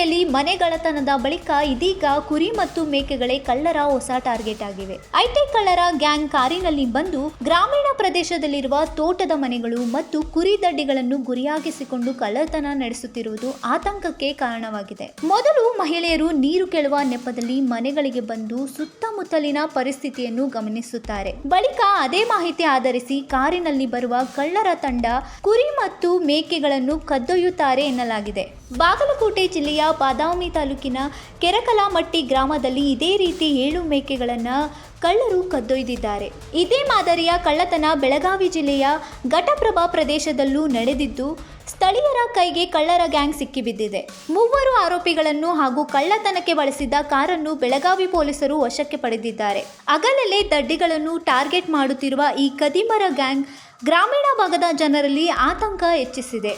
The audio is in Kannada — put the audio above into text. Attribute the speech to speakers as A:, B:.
A: ಜಿಲ್ಲೆಯಲ್ಲಿ ಮನೆಗಳ್ಳತನದ ಬಳಿಕ ಇದೀಗ ಕುರಿ ಮತ್ತು ಮೇಕೆಗಳೇ ಕಳ್ಳರ ಹೊಸ ಟಾರ್ಗೆಟ್ ಆಗಿವೆ. ಐಟಿ ಕಳ್ಳರ ಗ್ಯಾಂಗ್ ಕಾರಿನಲ್ಲಿ ಬಂದು ಗ್ರಾಮೀಣ ಪ್ರದೇಶದಲ್ಲಿರುವ ತೋಟದ ಮನೆಗಳು ಮತ್ತು ಕುರಿ ದಡ್ಡಿಗಳನ್ನು ಗುರಿಯಾಗಿಸಿಕೊಂಡು ಕಳ್ಳತನ ನಡೆಸುತ್ತಿರುವುದು ಆತಂಕಕ್ಕೆ ಕಾರಣವಾಗಿದೆ. ಮೊದಲು ಮಹಿಳೆಯರು ನೀರು ಕೇಳುವ ನೆಪದಲ್ಲಿ ಮನೆಗಳಿಗೆ ಬಂದು ಸುತ್ತಮುತ್ತಲಿನ ಪರಿಸ್ಥಿತಿಯನ್ನು ಗಮನಿಸುತ್ತಾರೆ. ಬಳಿಕ ಅದೇ ಮಾಹಿತಿ ಆಧರಿಸಿ ಕಾರಿನಲ್ಲಿ ಬರುವ ಕಳ್ಳರ ತಂಡ ಕುರಿ ಮತ್ತು ಮೇಕೆಗಳನ್ನು ಕದ್ದೊಯ್ಯುತ್ತಾರೆ ಎನ್ನಲಾಗಿದೆ. ಬಾಗಲಕೋಟೆ ಜಿಲ್ಲೆಯ ಬಾದಾಮಿ ತಾಲೂಕಿನ ಕೆರಕಲಮಟ್ಟಿ ಗ್ರಾಮದಲ್ಲಿ ಇದೇ ರೀತಿ 7 ಮೇಕೆಗಳನ್ನು ಕಳ್ಳರು ಕದ್ದೊಯ್ದಿದ್ದಾರೆ. ಇದೇ ಮಾದರಿಯ ಕಳ್ಳತನ ಬೆಳಗಾವಿ ಜಿಲ್ಲೆಯ ಘಟಪ್ರಭಾ ಪ್ರದೇಶದಲ್ಲೂ ನಡೆದಿದ್ದು, ಸ್ಥಳೀಯರ ಕೈಗೆ ಕಳ್ಳರ ಗ್ಯಾಂಗ್ ಸಿಕ್ಕಿಬಿದ್ದಿದೆ. 3 ಆರೋಪಿಗಳನ್ನು ಹಾಗೂ ಕಳ್ಳತನಕ್ಕೆ ಬಳಸಿದ್ದ ಕಾರನ್ನು ಬೆಳಗಾವಿ ಪೊಲೀಸರು ವಶಕ್ಕೆ ಪಡೆದಿದ್ದಾರೆ. ಹಗಲಲ್ಲೇ ದಡ್ಡಿಗಳನ್ನು ಟಾರ್ಗೆಟ್ ಮಾಡುತ್ತಿರುವ ಈ ಖದೀಮರ ಗ್ಯಾಂಗ್ ಗ್ರಾಮೀಣ ಭಾಗದ ಜನರಲ್ಲಿ ಆತಂಕ ಹೆಚ್ಚಿಸಿದೆ.